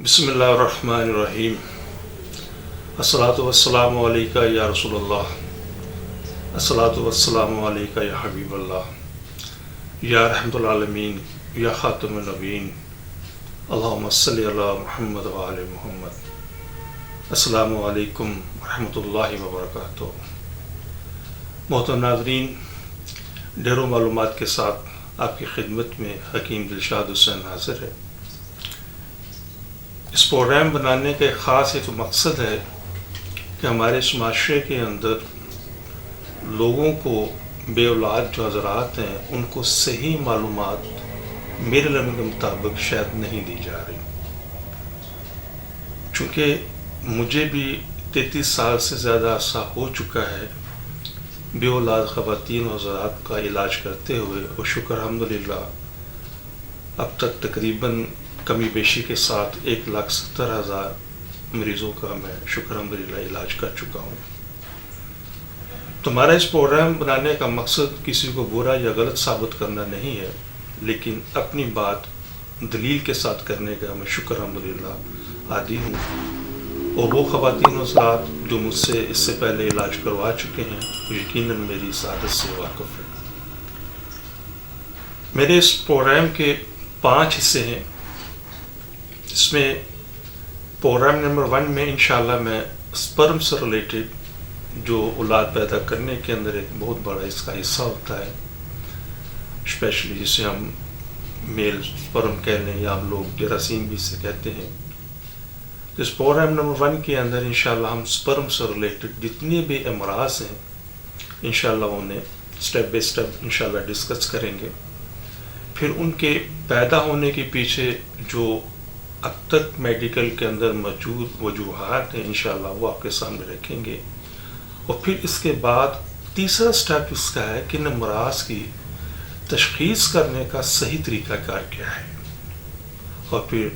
بسم اللہ الرحمن الرحیم الصلاۃ والسلام علیکہ یا رسول اللہ الصلاۃ والسلام علیکہ یا حبیب اللہ یا رحمت العالمین یا خاتم النبیین اللہم صلی علی محمد وآل محمد۔ السلام علیکم ورحمۃ اللہ وبرکاتہ۔ محترم ناظرین، ڈھیر و معلومات کے ساتھ آپ کی خدمت میں حکیم دلشاد حسین حاضر ہے۔ اس پروگرام بنانے کا ایک خاص ایک مقصد ہے کہ ہمارے اس معاشرے کے اندر لوگوں کو بے اولاد جو حضرات ہیں ان کو صحیح معلومات میرے علم کے مطابق شاید نہیں دی جا رہی، چونکہ مجھے بھی 33 سال سے زیادہ عرصہ ہو چکا ہے بے اولاد خواتین و حضرات کا علاج کرتے ہوئے، اور شکر الحمدللہ اب تک تقریباً کمی بیشی کے ساتھ 1,70,000 مریضوں کا میں شکر الحمدللہ علاج کر چکا ہوں۔ تو ہمارا اس پروگرام بنانے کا مقصد کسی کو برا یا غلط ثابت کرنا نہیں ہے، لیکن اپنی بات دلیل کے ساتھ کرنے کا میں شکر الحمدللہ عادی ہوں، اور وہ خواتین و حضرات جو مجھ سے اس سے پہلے علاج کروا چکے ہیں یقیناً میری سعادت سے واقف ہیں۔ میرے اس پروگرام کے 5 حصے ہیں، اس میں پروگرام نمبر 1 میں انشاءاللہ میں سپرم سے ریلیٹڈ جو اولاد پیدا کرنے کے اندر ایک بہت بڑا اس کا حصہ ہوتا ہے، اسپیشلی جسے ہم میل سپرم کہہ لیں یا ہم لوگ جراثیم بھی سے کہتے ہیں، تو اس پروگرام نمبر 1 کے اندر انشاءاللہ ہم سپرم سے ریلیٹڈ جتنے بھی امراض ہیں انشاءاللہ انہیں سٹیپ بائی سٹیپ انشاءاللہ ڈسکس کریں گے۔ پھر ان کے پیدا ہونے کے پیچھے جو اب تک میڈیکل کے اندر موجود وجوہات ہیں انشاءاللہ وہ آپ کے سامنے رکھیں گے، اور پھر اس کے بعد تیسرا سٹیپ اس کا ہے کہ ان امراض کی تشخیص کرنے کا صحیح طریقہ کار کیا ہے، اور پھر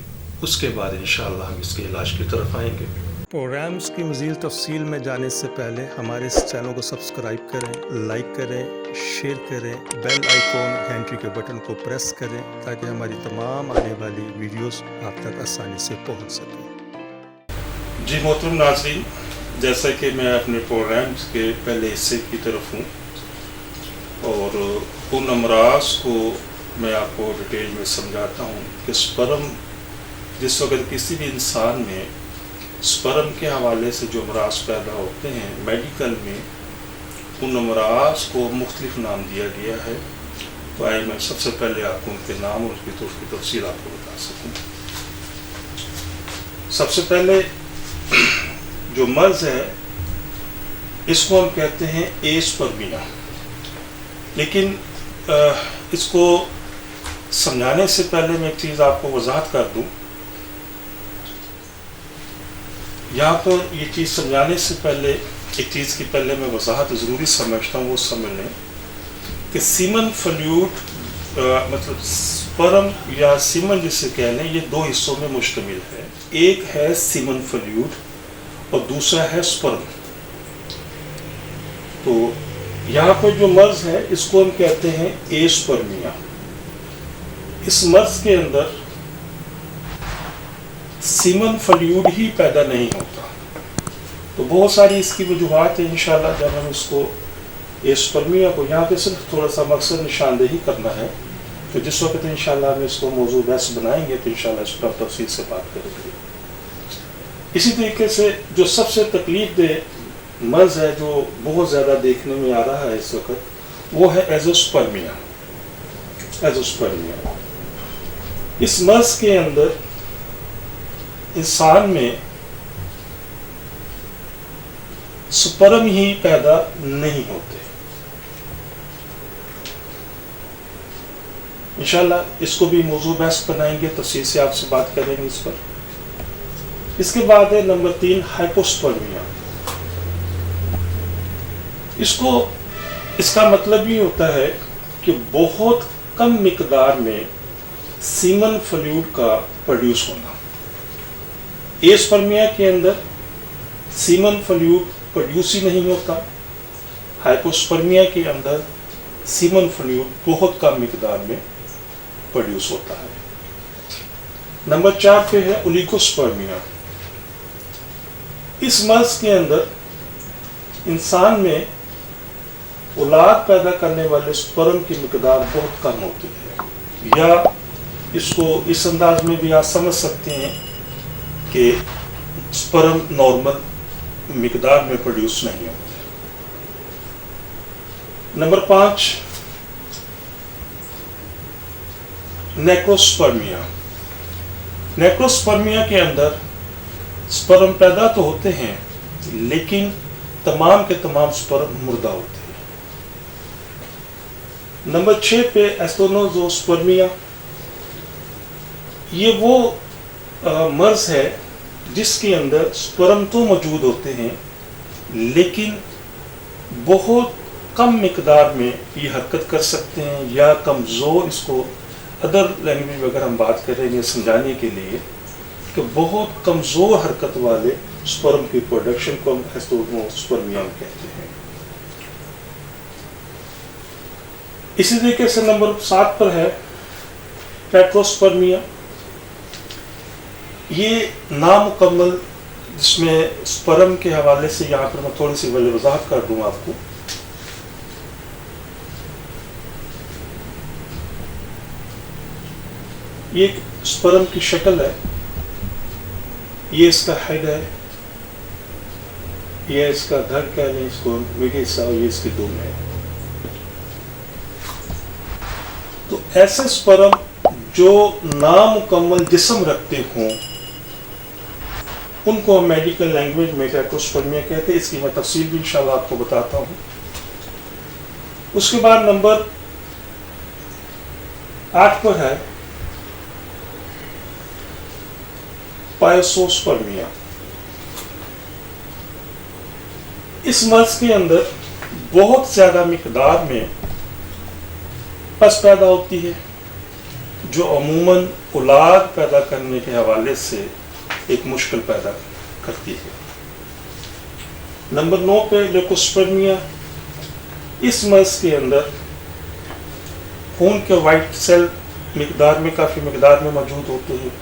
اس کے بعد انشاءاللہ ہم اس کے علاج کی طرف آئیں گے۔ پروگرامز کی مزید تفصیل میں جانے سے پہلے ہمارے اس چینل کو سبسکرائب کریں، لائک کریں، شیئر کریں، بیل آئیکن گھنٹی کے بٹن کو پریس کریں تاکہ ہماری تمام آنے والی ویڈیوز آپ تک آسانی سے پہنچ سکیں۔ جی محترم ناظرین، جیسا کہ میں اپنے پروگرامز کے پہلے حصے کی طرف ہوں، اور ان امراض کو میں آپ کو ڈیٹیل میں سمجھاتا ہوں کہ سپرم جس وقت کسی بھی انسان میں سپرم کے حوالے سے جو امراض پیدا ہوتے ہیں، میڈیکل میں ان امراض کو مختلف نام دیا گیا ہے، تو آئے میں سب سے پہلے آپ کو ان کے نام اور اس کی تفصیل آپ کو بتا سکوں۔ سب سے پہلے جو مرض ہے اس کو ہم کہتے ہیں ایسپرمیا، لیکن اس کو سمجھانے سے پہلے میں ایک چیز آپ کو وضاحت کر دوں۔ یہاں پر یہ چیز سمجھانے سے پہلے ایک چیز کی پہلے میں وضاحت ضروری سمجھتا ہوں، وہ سمجھ لیں کہ سیمن فلوئڈ مطلب سپرم یا سیمن جسے کہہ لیں، یہ 2 حصوں میں مشتمل ہے، ایک ہے سیمن فلوئڈ اور دوسرا ہے سپرم۔ تو یہاں پر جو مرض ہے اس کو ہم کہتے ہیں ایسپرمیا۔ اس مرض کے اندر سیمن فلوئڈ ہی پیدا نہیں ہوتا، تو بہت ساری اس کی وجوہات ہیں۔ انشاءاللہ جب ہم اس کو ایسپرمیا کو یہاں پہ صرف تھوڑا سا مقصد نشاندہی کرنا ہے، تو جس وقت انشاءاللہ ہم اس کو موضوع بحث بنائیں گے تو انشاءاللہ اس پر تفصیل سے بات کریں گے۔ اسی طریقے سے جو سب سے تکلیف دہ مرض ہے جو بہت زیادہ دیکھنے میں آ رہا ہے اس وقت، وہ ہے ایزوسپرمیا۔ ایزوسپرمیا اس مرض کے اندر انسان میں سپرم ہی پیدا نہیں ہوتے۔ انشاءاللہ اس کو بھی موضوع بحث بنائیں گے، تفصیل سے آپ سے بات کریں گے اس پر۔ اس کے بعد ہے نمبر 3 ہائپوسپرمیا۔ اس کا مطلب یہ ہوتا ہے کہ بہت کم مقدار میں سیمن فلوئڈ کا پروڈیوس ہونا۔ ایسپرمیا کے اندر سیمن فلوئڈ پروڈیوس ہی نہیں ہوتا، ہائپوسپرمیا کے اندر سیمن فلوئڈ بہت کم مقدار میں پروڈیوس ہوتا ہے۔ نمبر 4 پہ ہے اولیگوسپرمیا. اس مرض کے اندر انسان میں اولاد پیدا کرنے والے سپرم کی مقدار بہت کم ہوتی ہے، یا اس کو اس انداز میں بھی آپ سمجھ سکتے ہیں کہ سپرم نارمل مقدار میں پروڈیوس نہیں ہوتے. نمبر 5 نیکروسپرمیا. نیکروسپرمیا کے اندر سپرم پیدا تو ہوتے ہیں لیکن تمام کے تمام سپرم مردہ ہوتے ہیں. نمبر 6 پہ ایستونوزوسپرمیا. یہ وہ مرض ہے جس کے اندر سپرم تو موجود ہوتے ہیں لیکن بہت کم مقدار میں یہ حرکت کر سکتے ہیں، یا کمزور، اس کو ادر لینگویج میں اگر ہم بات کریں گے سمجھانے کے لیے، کہ بہت کمزور حرکت والے سپرم کی پروڈکشن کو ہم ایستونوسپرمیا کہتے ہیں. اسی طریقے سے نمبر 7 پر ہے ٹیٹروسپرمیا. یہ نامکمل، جس میں سپرم کے حوالے سے یہاں پر میں تھوڑی سی وضاحت کر دوں آپ کو. یہ ایک سپرم کی شکل ہے، یہ اس کا ہیڈ ہے، یہ اس کا دھڑ کہہ لیں اس کو، میڈی حصہ، اور یہ اس کی دم ہے. تو ایسے سپرم جو نامکمل جسم رکھتے ہوں ان کو ہم میڈیکل لینگویج میں ٹیٹروسپرمیا کہتے ہیں. اس کی میں تفصیل بھی انشاءاللہ آپ کو بتاتا ہوں. اس کے بعد نمبر 8 پر ہے پائسوسپرمیا. اس مرض کے اندر بہت زیادہ مقدار میں پس پیدا ہوتی ہے جو عموماً اولاد پیدا کرنے کے حوالے سے ایک مشکل پیدا کرتی ہے. نمبر 9 پہ لیوکوسپرمیا. اس مرض کے اندر خون کے وائٹ سیل کافی مقدار میں موجود ہوتے ہیں.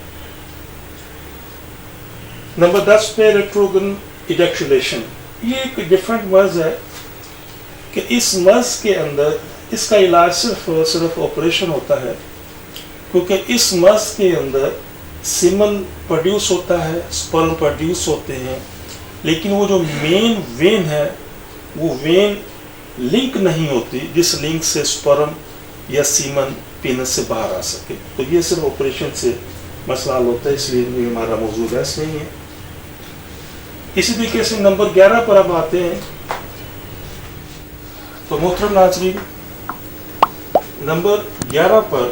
نمبر 10 پہ ریٹروگن ایجیکولیشن. یہ ایک ڈفرینٹ مرض ہے کہ اس مرض کے اندر اس کا علاج صرف آپریشن ہوتا ہے، کیونکہ اس مرض کے اندر سیمن پروڈیوس ہوتا ہے، سپرم پروڈیوس ہوتے ہیں، لیکن وہ جو مین وین ہے وہ وین لنک نہیں ہوتی جس لنک سے سپرم یا سیمن پینس سے باہر آ سکے. تو یہ صرف آپریشن سے مسئلہ حل ہوتا ہے، اس لیے یہ ہمارا موضوع بحث نہیں ہے. اسی طریقے سے نمبر 11 پر ہم آتے ہیں. تو محترم ناظرین، نمبر 11 پر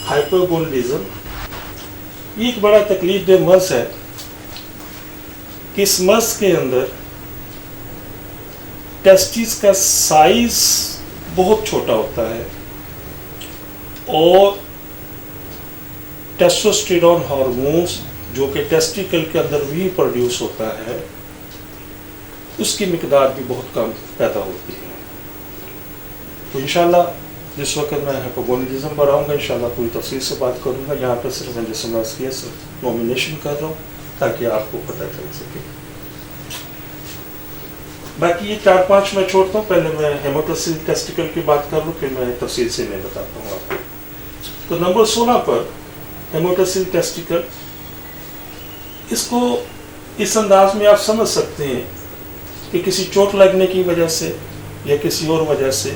ہائپرگونڈلزم. یہ ایک بڑا تکلیف دہ مرض ہے کہ اس مرض کے اندر ٹیسٹس کا سائز بہت چھوٹا ہوتا ہے اور ٹیسٹوسٹیرون ہارمونز جو کہ ٹیسٹیکل کے اندر بھی پروڈیوس ہوتا ہے اس کی مقدار بھی بہت کم پیدا ہوتی ہے. تو انشاءاللہ جس وقت میں ہائپرگونڈلزم پر آؤں گا انشاءاللہ پوری تفصیل سے بات کروں گا. یہاں پہ صرف میں جیسے مرض کی صرف نومینیشن کر رہا ہوں تاکہ آپ کو پتہ چل سکے. باقی یہ 4-5 میں چھوڑتا ہوں. پہلے میں ہیموٹوسیل ٹیسٹیکل کی بات کر لوں، پھر میں تفصیل سے میں بتاتا ہوں آپ کو. تو نمبر 16 پر ہیموٹوسیل ٹیسٹیکل. اس کو اس انداز میں آپ سمجھ سکتے ہیں کہ کسی چوٹ لگنے کی وجہ سے یا کسی اور وجہ سے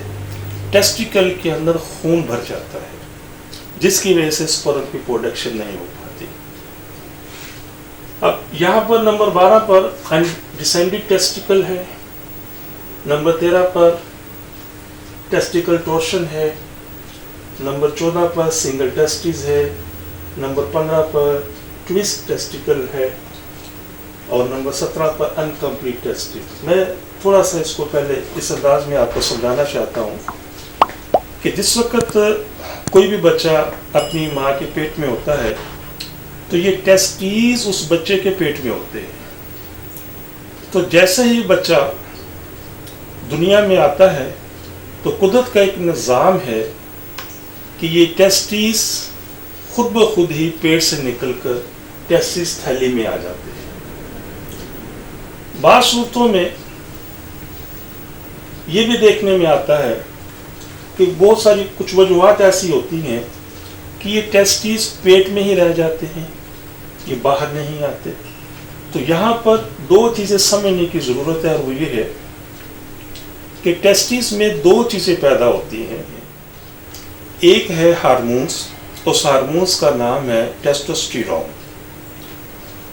ٹیسٹیکل کے اندر خون بھر جاتا ہے جس کی وجہ سے سپرم کی پروڈکشن نہیں ہو پاتی. اب یہاں پر نمبر 12 پر ڈسینڈنگ ٹیسٹیکل ہے، نمبر 13 پر ٹیسٹیکل ٹورشن ہے، نمبر 14 پر سنگل ٹیسٹیز ہے، نمبر 15 پر ٹویسٹ ٹیسٹیکل ہے، اور نمبر 17 پر انکمپلیٹ ٹیسٹیکل. میں تھوڑا سا اس کو پہلے اس انداز میں آپ کو سمجھانا چاہتا ہوں کہ جس وقت کوئی بھی بچہ اپنی ماں کے پیٹ میں ہوتا ہے تو یہ ٹیسٹیز اس بچے کے پیٹ میں ہوتے ہیں. تو جیسے ہی بچہ دنیا میں آتا ہے تو قدرت کا ایک نظام ہے کہ یہ ٹیسٹیز خود بخود ہی پیٹ سے نکل کر ٹیسٹس تھیلی میں آ جاتے ہیں۔ بعض صورتوں میں یہ بھی دیکھنے میں آتا ہے کہ بہت ساری کچھ وجوہات ایسی ہوتی ہیں کہ یہ ٹیسٹس پیٹ میں ہی رہ جاتے ہیں، یہ باہر نہیں آتے۔ تو یہاں پر دو چیزیں سمجھنے کی ضرورت ہے، اور وہ یہ ہے کہ ٹیسٹس میں دو چیزیں پیدا ہوتی ہیں۔ ایک ہے ہارمونز، اس ہارمونز کا نام ہے ٹیسٹوسٹیرون،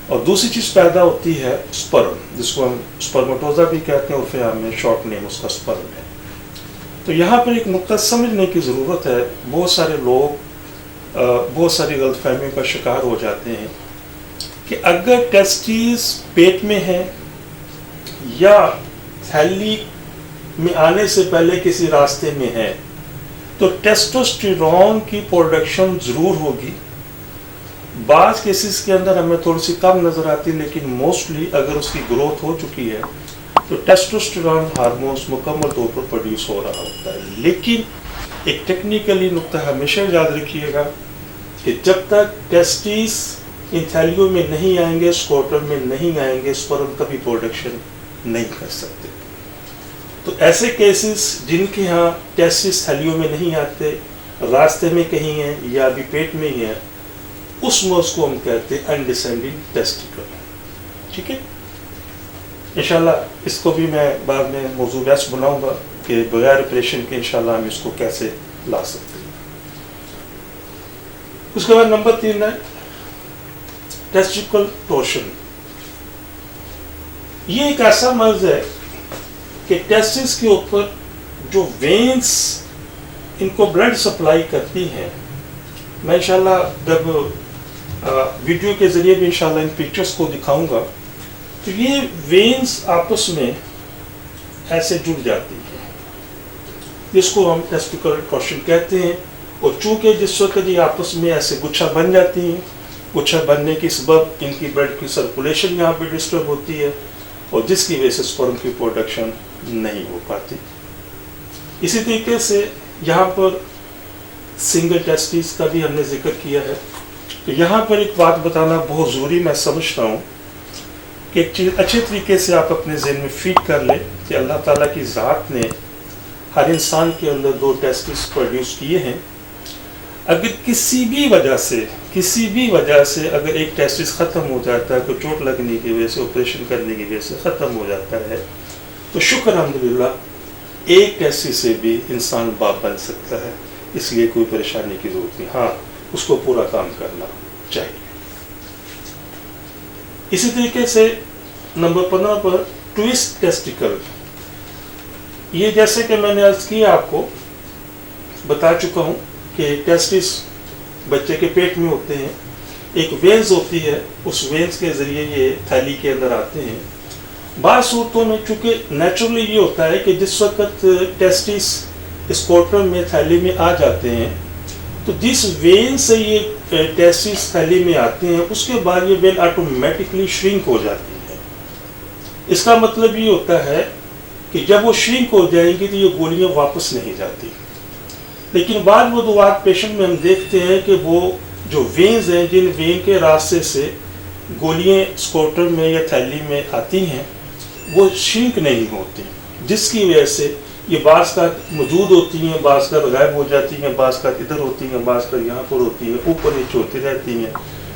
اور دوسری چیز پیدا ہوتی ہے سپرم، جس کو ہم سپرمٹوزا بھی کہتے ہیں، عرف عام میں شارٹ نیم اس کا سپرم ہے۔ تو یہاں پر ایک نقطہ سمجھنے کی ضرورت ہے۔ بہت سارے لوگ بہت ساری غلط فہمیوں کا شکار ہو جاتے ہیں کہ اگر ٹیسٹس پیٹ میں ہے یا تھیلی میں آنے سے پہلے کسی راستے میں ہے تو ٹیسٹوسٹیرون کی پروڈکشن ضرور ہوگی۔ بعض کیسز کے اندر ہمیں تھوڑی سی کم نظر آتی ہے، لیکن موسٹلی اگر اس کی گروتھ ہو چکی ہے تو ٹیسٹوسٹیرون ہارمونز مکمل طور پر پروڈیوس ہو رہا ہوتا ہے۔ لیکن ایک ٹیکنیکلی نقطہ ہمیشہ یاد رکھیے گا کہ جب تک ٹیسٹس ان تھیلیوں میں نہیں آئیں گے، اسکروٹم میں نہیں آئیں گے، سپرم کا بھی پروڈکشن نہیں کر سکتے۔ تو ایسے کیسز جن کے ہاں ٹیسٹس تھیلیوں میں نہیں آتے، راستے میں کہیں ہیں یا ابھی پیٹ میں ہی ہیں، اس موز کو ہم کہتے ہیں انڈیسینڈنگ ٹیسٹیکل۔ ٹھیک ہے، انشاءاللہ اس کو بھی میں بعد میں موضوع بحث بناؤں گا کہ بغیر آپریشن کے انشاءاللہ ہم اس کو کیسے لا سکتے ہیں۔ اس کے بعد نمبر 3 ہے ٹیسٹیکل ٹورشن۔ یہ ایک ایسا مرض ہے کہ ٹیسٹس کے اوپر جو وینز ان کو بلڈ سپلائی کرتی ہیں، میں انشاءاللہ جب ویڈیو کے ذریعے بھی انشاءاللہ ان پکچرز کو دکھاؤں گا، تو یہ وینز آپس میں ایسے جڑ جاتی ہیں، جس کو ہم ٹیسٹیکل ٹورشن کہتے ہیں۔ اور چونکہ جس وقت یہ آپس میں ایسے گچھا بن جاتی ہیں، گچھا بننے کی سبب ان کی بلڈ کی سرکولیشن یہاں پہ ڈسٹرب ہوتی ہے، اور جس کی وجہ سے سپرم کی پروڈکشن نہیں ہو پاتی۔ اسی طریقے سے یہاں پر سنگل ٹیسٹس کا بھی ہم نے ذکر کیا ہے۔ تو یہاں پر ایک بات بتانا بہت ضروری میں سمجھتا ہوں کہ ایک چیز اچھے طریقے سے آپ اپنے ذہن میں فیڈ کر لیں کہ اللہ تعالیٰ کی ذات نے ہر انسان کے اندر 2 ٹیسٹس پروڈیوس کیے ہیں۔ اگر کسی بھی وجہ سے اگر ایک ٹیسٹس ختم ہو جاتا ہے، کوئی چوٹ لگنے کی وجہ سے، آپریشن کرنے کی وجہ سے ختم ہو جاتا ہے، تو شکر الحمدللہ ایک ٹیسٹس سے بھی انسان باپ بن سکتا ہے، اس لیے کوئی پریشانی کی ضرورت نہیں۔ ہاں، اس کو پورا کام کرنا چاہیے۔ اسی طریقے سے نمبر 15 پر ٹویسٹ ٹیسٹیکل۔ یہ جیسے کہ میں نے عرض کیا، آپ کو بتا چکا ہوں کہ ٹیسٹس بچے کے پیٹ میں ہوتے ہیں، ایک وینز ہوتی ہے، اس وینز کے ذریعے یہ تھیلی کے اندر آتے ہیں۔ بعض صورتوں میں چونکہ نیچرلی یہ ہوتا ہے کہ جس وقت ٹیسٹس اسکروٹم میں تھیلی میں آ جاتے ہیں، تو جس وین سے یہ ٹیسٹس تھیلی میں آتے ہیں، اس کے بعد یہ وین آٹومیٹکلی شرنک ہو جاتی ہے۔ اس کا مطلب یہ ہوتا ہے کہ جب وہ شرنک ہو جائیں گی تو یہ گولیاں واپس نہیں جاتی۔ لیکن بعض وجوہات پیشنٹ میں ہم دیکھتے ہیں کہ وہ جو وینز ہیں، جن وین کے راستے سے گولیاں اسکروٹم میں یا تھیلی میں آتی ہیں، وہ شرنک نہیں ہوتی، جس کی وجہ سے یہ بعض کا موجود ہوتی ہیں، بعض کا غائب ہو جاتی ہیں، بعض کا ادھر ہوتی ہیں، بعض کا یہاں پر ہوتی ہیں، اوپر نیچے ہوتی رہتی ہیں،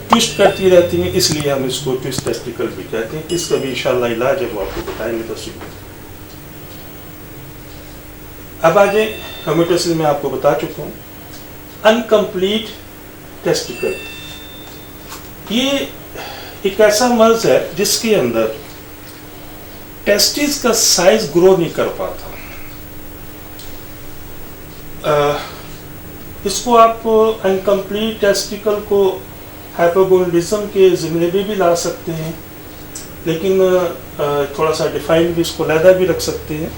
ٹوسٹ کرتی رہتی ہیں، اس لیے ہم اس کو ٹوسٹ ٹیسٹیکل بھی کہتے ہیں۔ اس کا بھی انشاءاللہ علاج ہے، وہ آپ کو بتائیں گے تفصیل میں۔ اب آجائیں ہیموٹیسس میں آپ کو بتا چکا ہوں انکمپلیٹ ٹیسٹیکل۔ یہ ایک ایسا مرض ہے جس کے اندر ٹیسٹس کا سائز گرو نہیں کر پاتا۔ اس کو آپ انکمپلیٹ ٹیسٹیکل کو ہائپوگونڈزم کے ضمن میں بھی لا سکتے ہیں، لیکن تھوڑا سا ڈیفائن بھی اس کو علیحدہ بھی رکھ سکتے ہیں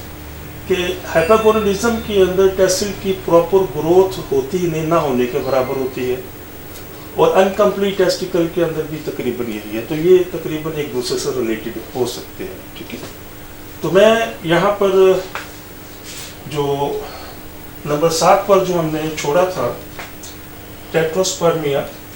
کہ ہائپوگونڈزم کے اندر ٹیسٹل کی پراپر گروتھ ہوتی نہیں، نہ ہونے کے برابر ہوتی ہے، اور انکمپلیٹ ٹیسٹیکل کے اندر بھی تقریباً یہی ہے۔ تو یہ تقریباً ایک دوسرے سے ریلیٹڈ ہو سکتے ہیں۔ ٹھیک ہے، تو میں یہاں پر جو نمبر 7 پر جو ہم نے چھوڑا تھا ٹیٹروسپرمیا،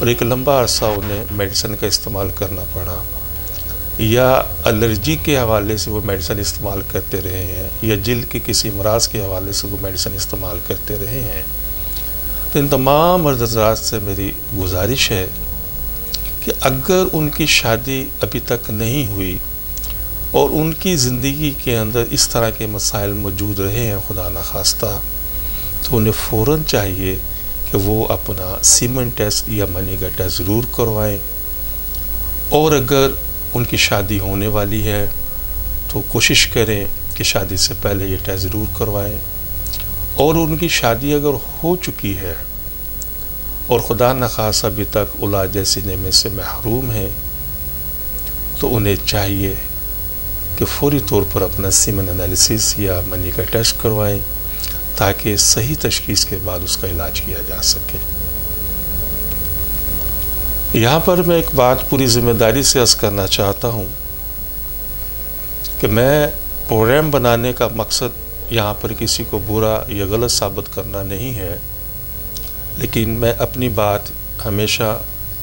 اور ایک لمبا عرصہ انہیں میڈیسن کا استعمال کرنا پڑا، یا الرجی کے حوالے سے وہ میڈیسن استعمال کرتے رہے ہیں، یا جلد کے کسی امراض کے حوالے سے وہ میڈیسن استعمال کرتے رہے ہیں، تو ان تمام مرد حضرات سے میری گزارش ہے کہ اگر ان کی شادی ابھی تک نہیں ہوئی اور ان کی زندگی کے اندر اس طرح کے مسائل موجود رہے ہیں خدا نخواستہ، تو انہیں فوراً چاہیے کہ وہ اپنا سیمن ٹیسٹ یا منی کا ٹیسٹ ضرور کروائیں، اور اگر ان کی شادی ہونے والی ہے تو کوشش کریں کہ شادی سے پہلے یہ ٹیسٹ ضرور کروائیں، اور ان کی شادی اگر ہو چکی ہے اور خدا نخواستہ ابھی تک اولاد جیسی نعمت سے محروم ہیں، تو انہیں چاہیے کہ فوری طور پر اپنا سیمن انالیسس یا منی کا ٹیسٹ کروائیں تاکہ صحیح تشخیص کے بعد اس کا علاج کیا جا سکے۔ یہاں پر میں ایک بات پوری ذمہ داری سے عرض کرنا چاہتا ہوں کہ میں پروگرام بنانے کا مقصد یہاں پر کسی کو برا یا غلط ثابت کرنا نہیں ہے، لیکن میں اپنی بات ہمیشہ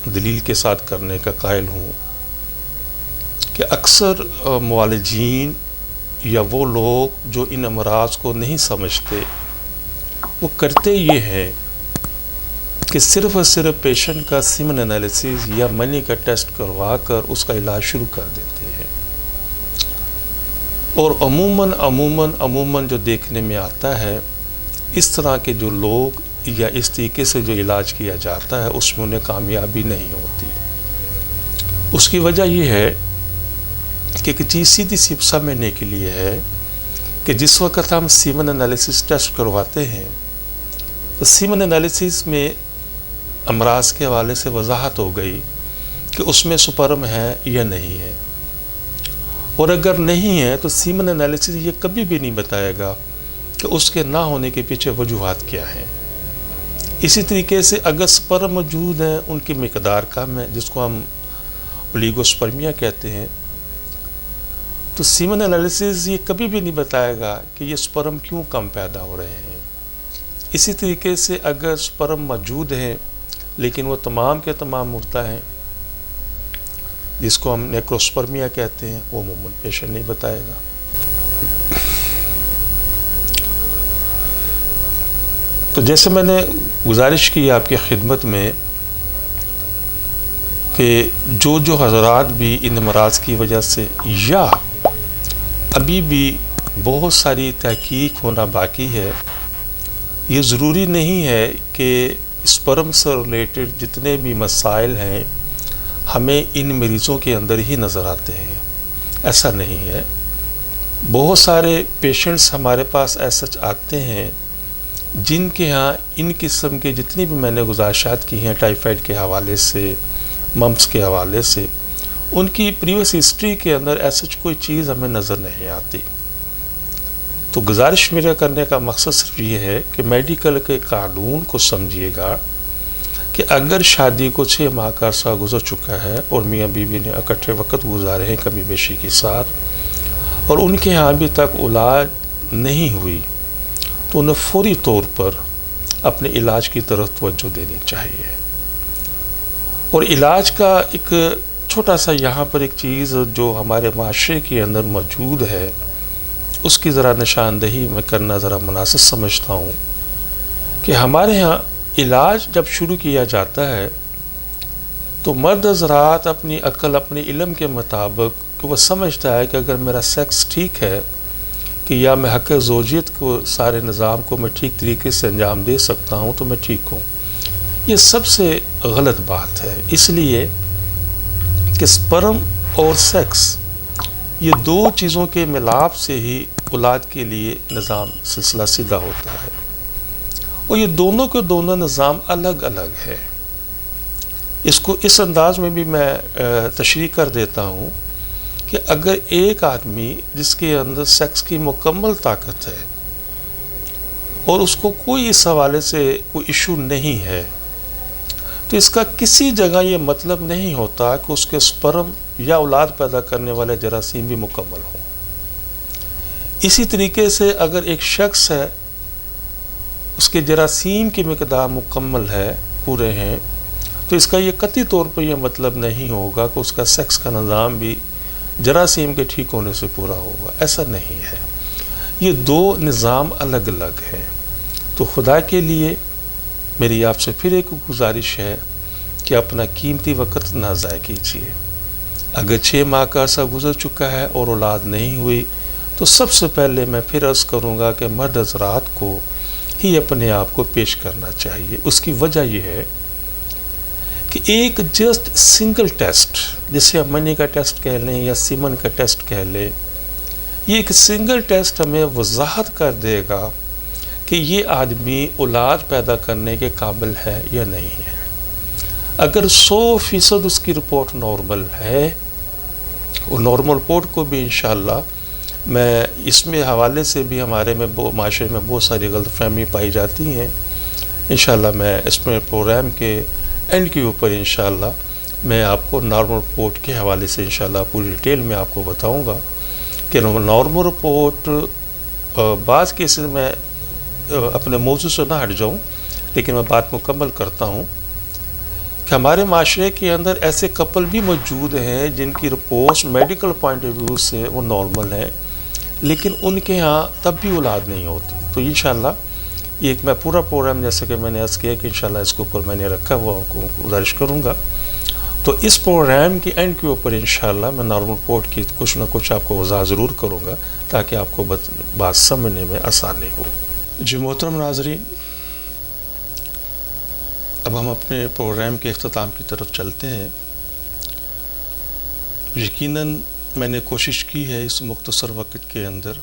دلیل کے ساتھ کرنے کا قائل ہوں کہ اکثر معالجین یا وہ لوگ جو ان امراض کو نہیں سمجھتے، وہ کرتے یہ ہیں کہ صرف اور صرف پیشنٹ کا سیمن انالیسس یا منی کا ٹیسٹ کروا کر اس کا علاج شروع کر دیتے ہیں، اور عموماً جو دیکھنے میں آتا ہے، اس طرح کے جو لوگ یا اس طریقے سے جو علاج کیا جاتا ہے اس میں انہیں کامیابی نہیں ہوتی۔ اس کی وجہ یہ ہے کہ ایک چیز سیدھی سی سمجھنے کے لیے ہے کہ جس وقت ہم سیمن انالیسس ٹیسٹ کرواتے ہیں تو سیمن انالیسس میں امراض کے حوالے سے وضاحت ہو گئی کہ اس میں سپرم ہے یا نہیں ہے، اور اگر نہیں ہے تو سیمن انالیسس یہ کبھی بھی نہیں بتائے گا کہ اس کے نہ ہونے کے پیچھے وجوہات کیا ہیں۔ اسی طریقے سے اگر سپرم موجود ہیں، ان کی مقدار کم ہے جس کو ہم اولیگوسپرمیا کہتے ہیں، تو سیمن انالیسس یہ کبھی بھی نہیں بتائے گا کہ یہ سپرم کیوں کم پیدا ہو رہے ہیں۔ اسی طریقے سے اگر سپرم موجود ہیں لیکن وہ تمام کے تمام مردہ ہیں، جس کو ہم نیکروسپرمیا کہتے ہیں، وہ عموماً پیشنٹ نہیں بتائے گا۔ تو جیسے میں نے گزارش کی آپ کی خدمت میں کہ جو حضرات بھی ان امراض کی وجہ سے یا ابھی بھی بہت ساری تحقیق ہونا باقی ہے، یہ ضروری نہیں ہے کہ اسپرم سے ریلیٹڈ جتنے بھی مسائل ہیں ہمیں ان مریضوں کے اندر ہی نظر آتے ہیں، ایسا نہیں ہے۔ بہت سارے پیشنٹس ہمارے پاس ایسا آتے ہیں جن کے ہاں ان قسم کے جتنی بھی میں نے گزارشات کی ہیں ٹائیفائڈ کے حوالے سے، ممپس کے حوالے سے، ان کی پریویس ہسٹری کے اندر ایسا کوئی چیز ہمیں نظر نہیں آتی۔ تو گزارش میرا کرنے کا مقصد صرف یہ ہے کہ میڈیکل کے قانون کو سمجھیے گا کہ اگر شادی کو 6 ماہ کا عرصہ گزر چکا ہے اور میاں بیوی نے اکٹھے وقت گزارے ہیں کمی بیشی کے ساتھ، اور ان کے ہاں ابھی تک اولاد نہیں ہوئی، تو انہیں فوری طور پر اپنے علاج کی طرف توجہ دینی چاہیے۔ اور علاج کا ایک چھوٹا سا یہاں پر ایک چیز جو ہمارے معاشرے کے اندر موجود ہے، اس کی ذرا نشاندہی میں کرنا ذرا مناسب سمجھتا ہوں کہ ہمارے ہاں علاج جب شروع کیا جاتا ہے تو مرد حضرات اپنی عقل، اپنے علم کے مطابق کہ وہ سمجھتا ہے کہ اگر میرا سیکس ٹھیک ہے کہ یا میں حق زوجیت کو سارے نظام کو میں ٹھیک طریقے سے انجام دے سکتا ہوں تو میں ٹھیک ہوں۔ یہ سب سے غلط بات ہے، اس لیے کہ سپرم اور سیکس یہ 2 چیزوں کے ملاپ سے ہی اولاد کے لیے نظام سلسلہ سیدھا ہوتا ہے، اور یہ دونوں کے دونوں نظام الگ الگ ہے۔ اس کو اس انداز میں بھی میں تشریح کر دیتا ہوں کہ اگر ایک آدمی جس کے اندر سیکس کی مکمل طاقت ہے اور اس کو کوئی اس حوالے سے کوئی ایشو نہیں ہے، تو اس کا کسی جگہ یہ مطلب نہیں ہوتا کہ اس کے سپرم یا اولاد پیدا کرنے والے جراثیم بھی مکمل ہوں۔ اسی طریقے سے اگر ایک شخص ہے، اس کے جراثیم کی مقدار مکمل ہے، پورے ہیں، تو اس کا یہ قطعی طور پر یہ مطلب نہیں ہوگا کہ اس کا سیکس کا نظام بھی جراثیم کے ٹھیک ہونے سے پورا ہوگا، ایسا نہیں ہے۔ یہ دو نظام الگ الگ ہیں۔ تو خدا کے لیے میری آپ سے پھر ایک گزارش ہے کہ اپنا قیمتی وقت نہ ضائع کیجیے۔ اگر 6 ماہ کا عرصہ گزر چکا ہے اور اولاد نہیں ہوئی تو سب سے پہلے میں پھر عرض کروں گا کہ مرد حضرات کو ہی اپنے آپ کو پیش کرنا چاہیے۔ اس کی وجہ یہ ہے کہ ایک جسٹ سنگل ٹیسٹ، جسے آپ منی کا ٹیسٹ کہہ لیں یا سیمن کا ٹیسٹ کہہ لیں، یہ ایک سنگل ٹیسٹ ہمیں وضاحت کر دے گا کہ یہ آدمی اولاد پیدا کرنے کے قابل ہے یا نہیں ہے۔ اگر 100% اس کی رپورٹ نارمل ہے، اور نارمل رپورٹ کو بھی انشاءاللہ میں اس میں حوالے سے بھی ہمارے میں معاشرے میں بہت ساری غلط فہمی پائی جاتی ہیں، انشاءاللہ میں اس میں پروگرام کے اینڈ کے اوپر انشاءاللہ میں آپ کو نارمل رپورٹ کے حوالے سے انشاءاللہ پوری ڈیٹیل میں آپ کو بتاؤں گا کہ نارمل رپورٹ بعض کیسز میں اپنے موضوع سے نہ ہٹ جاؤں، لیکن میں بات مکمل کرتا ہوں کہ ہمارے معاشرے کے اندر ایسے کپل بھی موجود ہیں جن کی reports medical point of view سے وہ نارمل ہیں، لیکن ان کے ہاں تب بھی اولاد نہیں ہوتی۔ تو انشاءاللہ یہ ایک میں پورا پروگرام جیسے کہ میں نے عرض کیا کہ انشاءاللہ اس کے اوپر میں نے رکھا ہوا کو گزارش کروں گا۔ تو اس پروگرام کے اینڈ کے اوپر انشاءاللہ میں نارمل رپورٹ کی کچھ نہ کچھ آپ کو وضاحت ضرور کروں گا تاکہ آپ کو بات سمجھنے میں آسانی ہو۔ جی محترم ناظرین، اب ہم اپنے پروگرام کے اختتام کی طرف چلتے ہیں۔ یقیناً میں نے کوشش کی ہے اس مختصر وقت کے اندر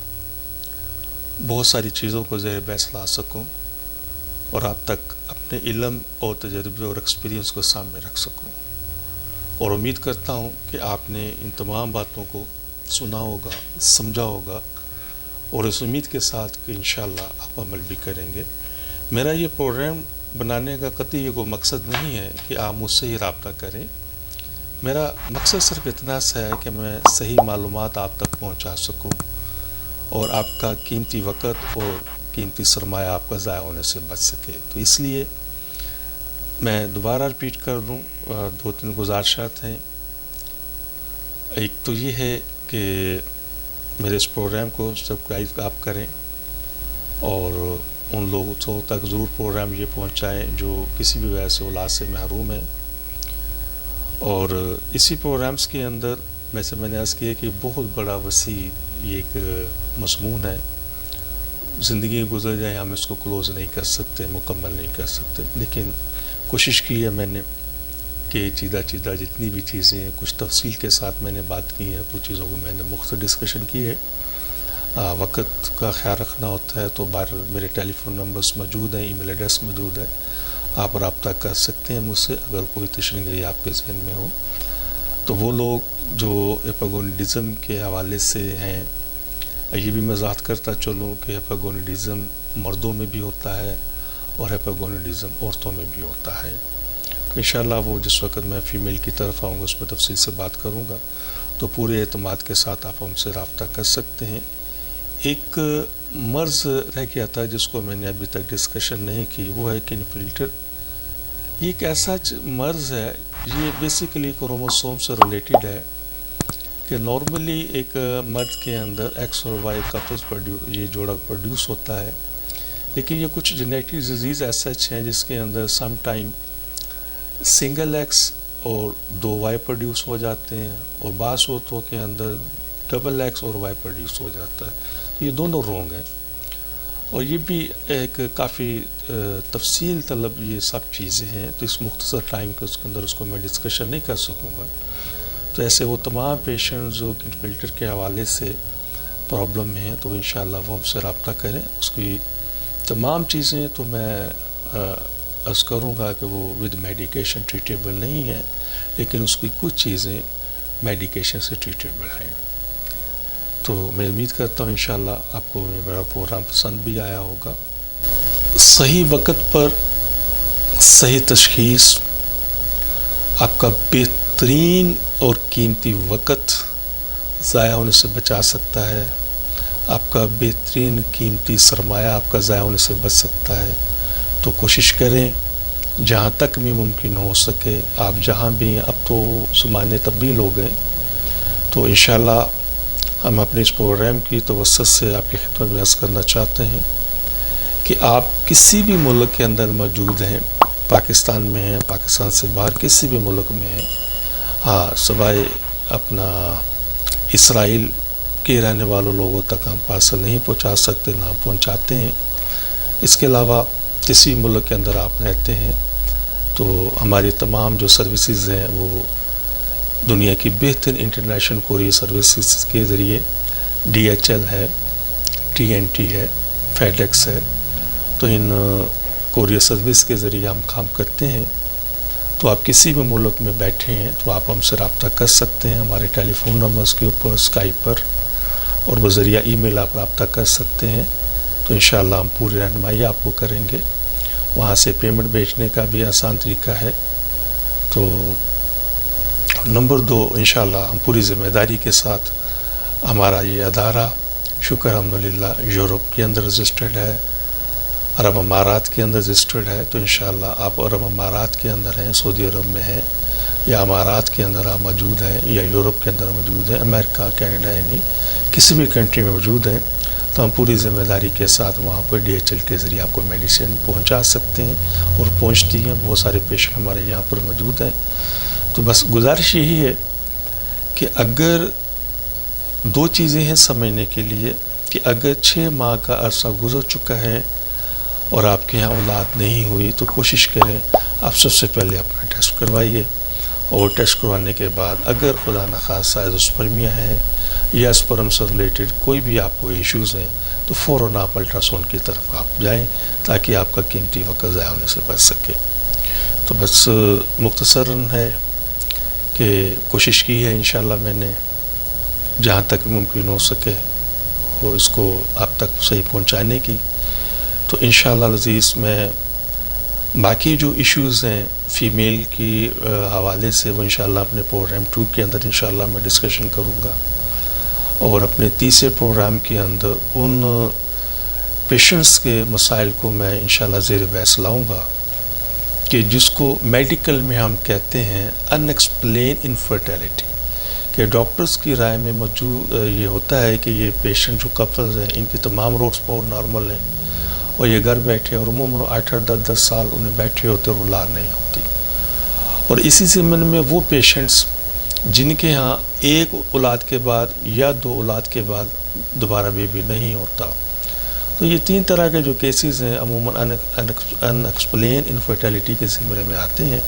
بہت ساری چیزوں کو زیر بحث لا سکوں اور آپ تک اپنے علم اور تجربے اور ایکسپیرینس کو سامنے رکھ سکوں، اور امید کرتا ہوں کہ آپ نے ان تمام باتوں کو سنا ہوگا، سمجھا ہوگا، اور اس امید کے ساتھ کہ انشاءاللہ آپ عمل بھی کریں گے۔ میرا یہ پروگرام بنانے کا قطعی یہ کوئی مقصد نہیں ہے کہ آپ مجھ سے ہی رابطہ کریں۔ میرا مقصد صرف اتنا سا ہے کہ میں صحیح معلومات آپ تک پہنچا سکوں اور آپ کا قیمتی وقت اور قیمتی سرمایہ آپ کا ضائع ہونے سے بچ سکے۔ تو اس لیے میں دوبارہ ریپیٹ کر دوں، 2-3 گزارشات ہیں۔ ایک تو یہ ہے کہ میرے اس پروگرام کو سبسکرائب آپ کریں اور ان لوگوں تک ضرور پروگرام یہ پہنچائیں جو کسی بھی وجہ سے اولاد سے محروم ہیں۔ اور اسی پروگرامز کے اندر ویسے میں نے عرض کیا کہ بہت بڑا وسیع یہ ایک مضمون ہے، زندگی گزر جائے ہم اس کو کلوز نہیں کر سکتے، مکمل نہیں کر سکتے، لیکن کوشش کی ہے میں نے کہ چیدہ جتنی بھی چیزیں ہیں کچھ تفصیل کے ساتھ میں نے بات کی ہے، کچھ چیزوں کو میں نے مختصر ڈسکشن کی ہے۔ وقت کا خیال رکھنا ہوتا ہے تو میرے ٹیلی فون نمبرز موجود ہیں، ای میل ایڈریس موجود ہے، آپ رابطہ کر سکتے ہیں مجھ سے اگر کوئی تشریح آپ کے ذہن میں ہو۔ تو وہ لوگ جو ایپاگونیڈزم کے حوالے سے ہیں، یہ بھی میں ذات کرتا چلوں کہ ایپاگونیڈزم مردوں میں بھی ہوتا ہے اور ایپاگونیڈزم عورتوں میں بھی ہوتا ہے۔ تو انشاءاللہ وہ جس وقت میں فیمیل کی طرف آؤں گا اس میں تفصیل سے بات کروں گا، تو پورے اعتماد کے ساتھ آپ ہم سے رابطہ کر سکتے ہیں۔ ایک مرض رہ گیا تھا جس کو میں نے ابھی تک ڈسکشن نہیں کی، وہ ہے کلینفلٹر۔ یہ ایک ایسا مرض ہے، یہ بیسیکلی کروموسوم سے ریلیٹڈ ہے کہ نارملی ایک مرد کے اندر ایکس اور وائی کپلز یہ جوڑا پروڈیوس ہوتا ہے، لیکن یہ کچھ جینیٹک ڈیزیز ایسا ہیں جس کے اندر سم ٹائم سنگل ایکس اور 2 وائی پروڈیوس ہو جاتے ہیں، اور بعض صورتوں کے اندر ڈبل ایکس اور وائی پروڈیوس ہو جاتا ہے۔ تو یہ دونوں رونگ ہیں، اور یہ بھی ایک کافی تفصیل طلب یہ سب چیزیں ہیں، تو اس مختصر ٹائم کے اس کے اندر اس کو میں ڈسکشن نہیں کر سکوں گا۔ تو ایسے وہ تمام پیشنٹ جو کلینفلٹر کے حوالے سے پرابلم میں ہیں تو انشاءاللہ وہ ہم سے رابطہ کریں۔ اس کی تمام چیزیں تو میں عرض کروں گا کہ وہ ود میڈیکیشن ٹریٹیبل نہیں ہیں، لیکن اس کی کچھ چیزیں میڈیکیشن سے ٹریٹیبل ہیں۔ تو میں امید کرتا ہوں انشاءاللہ آپ کو میرا پروگرام پسند بھی آیا ہوگا۔ صحیح وقت پر صحیح تشخیص آپ کا بہترین اور قیمتی وقت ضائع ہونے سے بچا سکتا ہے، آپ کا بہترین قیمتی سرمایہ آپ کا ضائع ہونے سے بچ سکتا ہے۔ تو کوشش کریں جہاں تک بھی ممکن ہو سکے آپ جہاں بھی، اب تو زمانے تبدیل ہو گئے، تو انشاءاللہ ہم اپنے اس پروگرام کی توسط سے آپ کی خدمت میں عرض کرنا چاہتے ہیں کہ آپ کسی بھی ملک کے اندر موجود ہیں، پاکستان میں ہیں، پاکستان سے باہر کسی بھی ملک میں ہیں، ہاں سوائے اپنا اسرائیل کے رہنے والوں لوگوں تک ہم پارسل نہیں پہنچا سکتے، نہ پہنچاتے ہیں۔ اس کے علاوہ کسی ملک کے اندر آپ رہتے ہیں تو ہماری تمام جو سروسز ہیں وہ دنیا کی بہترین انٹرنیشنل کوریئر سروسز کے ذریعے DHL ہے، TNT ہے، FedEx ہے، تو ان کوریئر سروس کے ذریعے ہم کام کرتے ہیں۔ تو آپ کسی بھی ملک میں بیٹھے ہیں تو آپ ہم سے رابطہ کر سکتے ہیں ہمارے ٹیلی فون نمبرز کے اوپر، اسکائپ پر، اور بذریعہ ای میل آپ رابطہ کر سکتے ہیں۔ تو انشاءاللہ ہم پوری رہنمائی آپ کو کریں گے۔ وہاں سے پیمنٹ بھیجنے کا بھی آسان طریقہ ہے۔ تو نمبر 2، انشاءاللہ ہم پوری ذمہ داری کے ساتھ، ہمارا یہ ادارہ شکر الحمدللہ یورپ کے اندر رجسٹرڈ ہے، عرب امارات کے اندر رجسٹرڈ ہے۔ تو انشاءاللہ آپ عرب امارات کے اندر ہیں، سعودی عرب میں ہیں، یا امارات کے اندر آپ موجود ہیں، یا یورپ کے اندر موجود ہیں، امریکہ، کینیڈا، یعنی کسی بھی کنٹری میں موجود ہیں، تو ہم پوری ذمہ داری کے ساتھ وہاں پر DHL کے ذریعے آپ کو میڈیسن پہنچا سکتے ہیں، اور پہنچتی ہیں۔ بہت سارے پیشنٹ ہمارے یہاں پر موجود ہیں۔ تو بس گزارش یہی ہے کہ اگر 2 چیزیں ہیں سمجھنے کے لیے، کہ اگر 6 ماہ کا عرصہ گزر چکا ہے اور آپ کے یہاں اولاد نہیں ہوئی، تو کوشش کریں آپ سب سے پہلے اپنا ٹیسٹ کروائیے، اور ٹیسٹ کروانے کے بعد اگر خدا نخواستہ ایزوسپرمیا ہے یا اسپرم سے ریلیٹڈ کوئی بھی آپ کو ایشوز ہیں، تو فوراً آپ الٹرا ساؤنڈ کی طرف آپ جائیں، تاکہ آپ کا قیمتی وقت ضائع ہونے سے بچ سکے۔ تو بس مختصراً ہے کہ کوشش کی ہے انشاءاللہ میں نے جہاں تک ممکن ہو سکے وہ اس کو آپ تک صحیح پہنچانے کی۔ تو انشاءاللہ العزیز میں باقی جو ایشوز ہیں فیمیل کی حوالے سے، وہ انشاءاللہ اپنے پروگرام 2 کے اندر انشاءاللہ میں ڈسکشن کروں گا، اور اپنے تیسرے پروگرام کے اندر ان پیشنٹس کے مسائل کو میں انشاءاللہ زیر بحث لاؤں گا کہ جس کو میڈیکل میں ہم کہتے ہیں ان ایکسپلین انفرٹیلٹی، کہ ڈاکٹرز کی رائے میں موجود یہ ہوتا ہے کہ یہ پیشنٹ جو کپلز ہیں ان کی تمام روٹس بہت نارمل ہیں، اور یہ گھر بیٹھے، اور عموماً 8-10 سال انہیں بیٹھے ہوتے اور اولاد نہیں ہوتی۔ اور اسی ضمن میں وہ پیشنٹس جن کے ہاں ایک اولاد کے بعد یا 2 اولاد کے بعد دوبارہ بیبی نہیں ہوتا، تو یہ 3 طرح کے جو کیسز ہیں عموماً ان ایکسپلین انفرٹیلٹی کے زمرے میں آتے ہیں،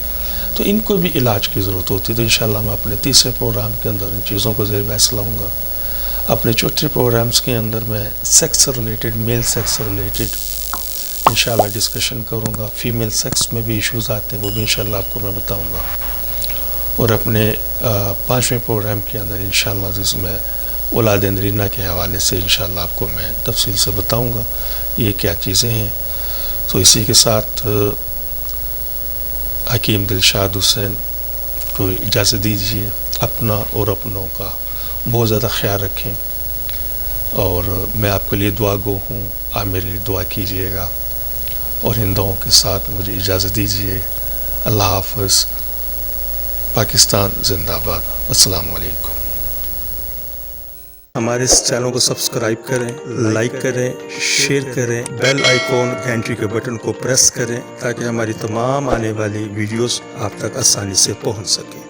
تو ان کو بھی علاج کی ضرورت ہوتی ہے۔ تو انشاءاللہ میں اپنے تیسرے پروگرام کے اندر ان چیزوں کو زیر بحث لاؤں گا۔ اپنے چوتھے پروگرامز کے اندر میں سیکس سے ریلیٹڈ، میل سیکس سے ریلیٹڈ انشاءاللہ ڈسکشن کروں گا۔ فیمیل سیکس میں بھی ایشوز آتے ہیں، وہ بھی انشاءاللہ آپ کو میں بتاؤں گا۔ اور اپنے 5ویں پروگرام کے اندر انشاءاللہ جس میں اولاد نرینہ کے حوالے سے انشاءاللہ آپ کو میں تفصیل سے بتاؤں گا یہ کیا چیزیں ہیں۔ تو اسی کے ساتھ حکیم دلشاد حسین کو اجازت دیجیے، اپنا اور اپنوں کا بہت زیادہ خیال رکھیں، اور میں آپ کے لیے دعا گو ہوں، آپ میرے لیے دعا کیجیے گا، اور ان دعاؤں کے ساتھ مجھے اجازت دیجیے۔ اللہ حافظ۔ پاکستان زندہ باد۔ السلام علیکم۔ ہمارے اس چینل کو سبسکرائب کریں، لائک کریں، شیئر کریں، بیل آئیکن گھنٹی کے بٹن کو پریس کریں، تاکہ ہماری تمام آنے والی ویڈیوز آپ تک آسانی سے پہنچ سکیں۔